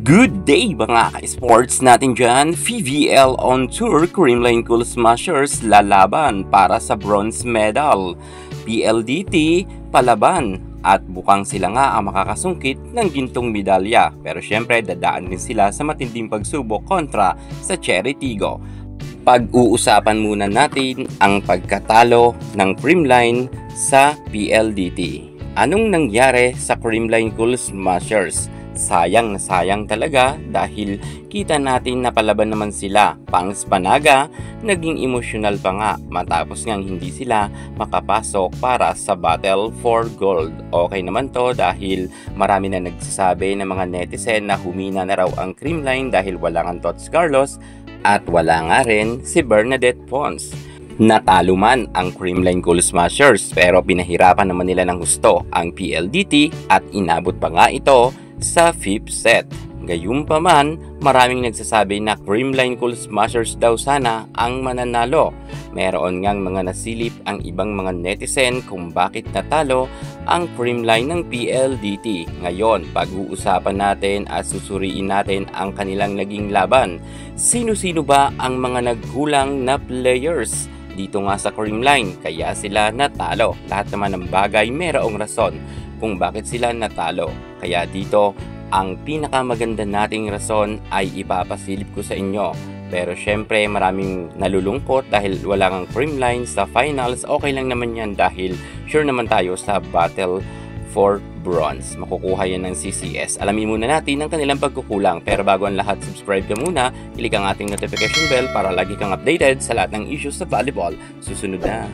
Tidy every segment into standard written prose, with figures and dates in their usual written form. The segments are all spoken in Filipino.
Good day mga ka-sports natin dyan. VVL on tour, Creamline Cool Smashers lalaban para sa bronze medal. PLDT palaban at bukang sila nga ang makakasungkit ng gintong medalya. Pero syempre dadaan din sila sa matinding pagsubok kontra sa Cherry Tigo. Pag-uusapan muna natin ang pagkatalo ng Creamline sa PLDT. Anong nangyari sa Creamline Cool Smashers? Sayang na sayang talaga dahil kita natin na palaban naman sila. Pangs Panaga, naging emosyonal pa nga matapos ngang hindi sila makapasok para sa Battle for Gold. Okay naman to dahil marami na nagsasabi ng mga netizen na humina na raw ang Creamline dahil wala nga Tots Carlos at wala nga rin si Bernadette Pons. Natalo man ang Creamline Cool Smashers pero pinahirapan naman nila ng gusto ang PLDT at inabot pa nga ito sa 5th set. Gayunpaman, maraming nagsasabi na Creamline Cool Smashers daw sana ang mananalo. Meron ngang mga nasilip ang ibang mga netizen kung bakit natalo ang Creamline ng PLDT. Ngayon, pag-uusapan natin at susuriin natin ang kanilang naging laban. Sino-sino ba ang mga nagkulang na players dito nga sa Creamline kaya sila natalo? Lahat naman ng bagay mayroong rason kung bakit sila natalo. Kaya dito, ang pinakamaganda nating rason ay ipapasilip ko sa inyo. Pero syempre, maraming nalulungkot dahil wala kang Creamline sa finals. Okay lang naman yan dahil sure naman tayo sa battle for bronze. Makukuha yan ng CCS. Alamin muna natin ang kanilang pagkukulang. Pero bago ang lahat, subscribe ka muna. Click ang ating notification bell para lagi kang updated sa lahat ng issues sa volleyball. Susunod na.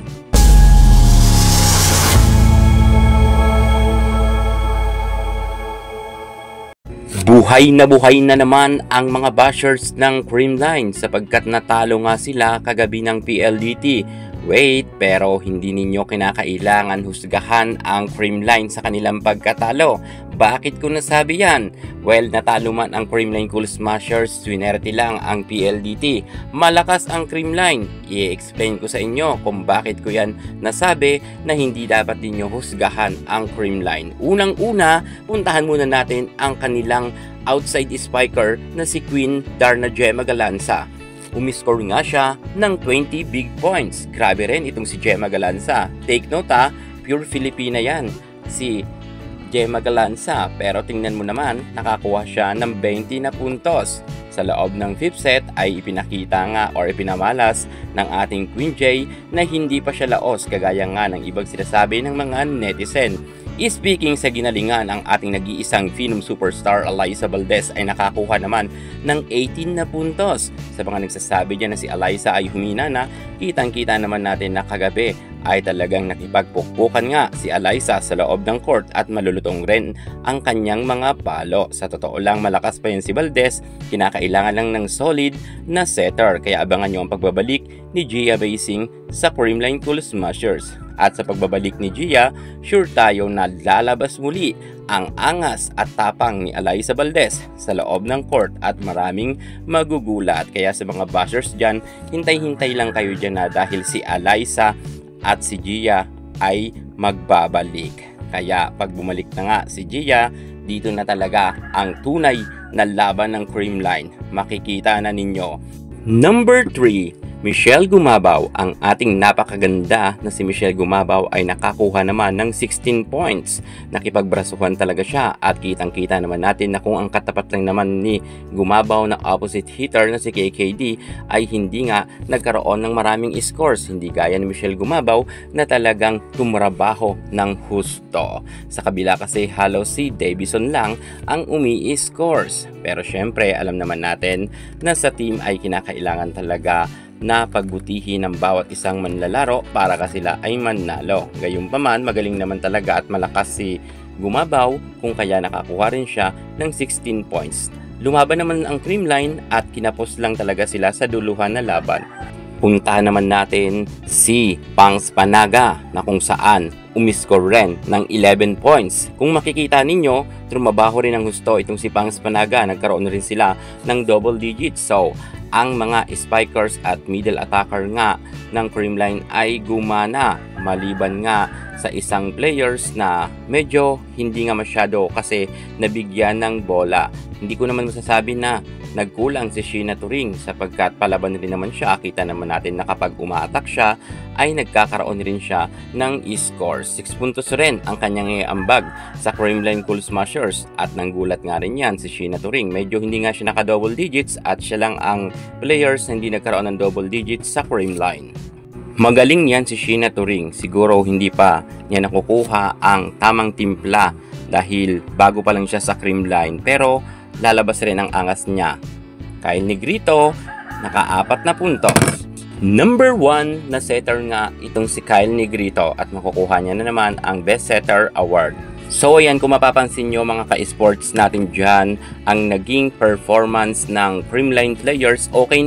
Buhay na naman ang mga bashers ng Creamline sapagkat natalo nga sila kagabi ng PLDT. Wait, pero hindi ninyo kinakailangan husgahan ang Creamline sa kanilang pagkatalo. Bakit ko nasabi yan? Well, natalo man ang Creamline Cool Smashers, swinerte lang ang PLDT. Malakas ang Creamline. I-explain ko sa inyo kung bakit ko yan nasabi na hindi dapat ninyo husgahan ang Creamline. Unang-una, puntahan muna natin ang kanilang outside spiker na si Queen Darna Gemma Galanza. Umiscore nga siya ng 20 big points. Grabe rin itong si Gemma Galanza. Take note pure Filipina yan, si Gemma Galanza. Pero tingnan mo naman, nakakuha siya ng 20 na puntos. Sa loob ng 5th set ay ipinakita nga or ipinamalas ng ating Queen J na hindi pa siya laos kagaya nga ng ibang sinasabi ng mga netizen. Speaking sa ginalingan, ang ating nag-iisang Phenom superstar Alyssa Valdez ay nakakuha naman ng 18 na puntos. Sa mga nagsasabi dyan na si Alyssa ay humina na, kitang-kita naman natin na kagabi ay talagang nakipagpukpukan nga si Alyssa sa loob ng court at malulutong rin ang kanyang mga palo. Sa totoo lang, malakas pa yun si Valdez, kinakailangan lang ng solid na setter. Kaya abangan nyo ang pagbabalik ni Gia Basing sa Creamline Cool Smashers. At sa pagbabalik ni Gia, sure tayo na lalabas muli ang angas at tapang ni Alyssa Valdez sa loob ng court at maraming magugulat. Kaya sa mga bashers dyan, hintay-hintay lang kayo dyan na dahil si Alyssa at si Gia ay magbabalik. Kaya pag bumalik na nga si Gia, dito na talaga ang tunay na laban ng Creamline. Makikita na ninyo. Number 3. Michelle Gumabaw. Ang ating napakaganda na si Michelle Gumabaw ay nakakuha naman ng 16 points. Nakipagbrasuhan talaga siya at kitang-kita naman natin na kung ang katapat lang naman ni Gumabaw na opposite hitter na si KKD ay hindi nga nagkaroon ng maraming scores. Hindi gaya ni Michelle Gumabaw na talagang tumrabaho ng husto. Sa kabila kasi halos si Davison lang ang umi-scores. Pero syempre alam naman natin na sa team ay kinakailangan talaga na pagbutihin ng bawat isang manlalaro para kasi sila ay manalo. Gayunpaman, magaling naman talaga at malakas si Gumabaw kung kaya nakakuha rin siya ng 16 points. Lumaban naman ang Creamline at kinapos lang talaga sila sa duluhan na laban. Puntahan naman natin si Pangs Panaga na kung saan umiscore rin ng 11 points. Kung makikita ninyo, trumabaho rin ang husto itong si Pangs Panaga. Nagkaroon rin sila ng double digits. So, ang mga spikers at middle attacker nga ng Creamline ay gumana maliban nga sa isang players na medyo hindi nga masyado kasi nabigyan ng bola. Hindi ko naman masasabi na nagkulang si Sheena Turing sapagkat palaban rin naman siya. Kita naman natin na kapag umaatak siya ay nagkakaroon rin siya ng score. 6 puntos rin ang kanyang iambag sa Creamline Cool Smashers at nanggulat nga rin yan si Sheena Turing. Medyo hindi nga siya naka-double digits at siya lang ang players na hindi nagkaroon ng double digits sa Creamline. Magaling yan si Sheena Turing. Siguro hindi pa niya nakukuha ang tamang timpla dahil bago pa lang siya sa Creamline, pero lalabas rin ang angas niya. Kyle Negrito, naka-4 na puntos. Number 1 na setter nga itong si Kyle Negrito at makukuha niya na naman ang Best Setter Award. So ayan, kung mapapansin nyo mga ka-sports natin dyan, ang naging performance ng Creamline players, okay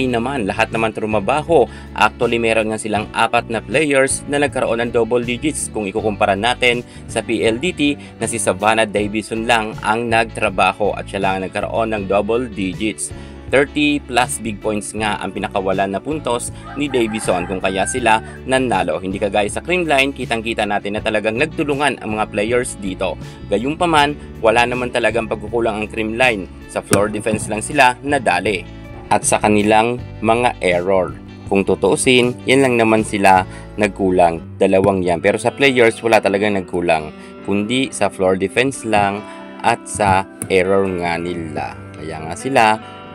naman. Lahat naman trumabaho. Actually, meron nga silang 4 na players na nagkaroon ng double digits. Kung ikukumpara natin sa PLDT na si Savannah Davison lang ang nagtrabaho at siya lang ang nagkaroon ng double digits. 30 plus big points nga ang pinakawalan na puntos ni Davison kung kaya sila nanalo. Hindi kagaya sa Creamline, kitang-kita natin na talagang nagtulungan ang mga players dito. Gayunpaman, wala naman talagang pagkukulang ang Creamline. Sa floor defense lang sila nadali. At sa kanilang mga error. Kung tutuusin, yan lang naman sila nagkulang. Dalawang yan. Pero sa players, wala talagang nagkulang. Kundi sa floor defense lang at sa error nga nila. Kaya nga sila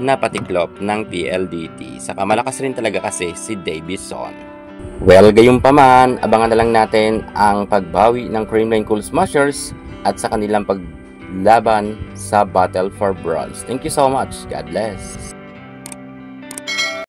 napatiklop ng PLDT. Saka malakas rin talaga kasi si Davison. Well, gayunpaman, abangan na lang natin ang pagbawi ng Creamline Cool Smashers at sa kanilang paglaban sa Battle for Bronze. Thank you so much. God bless.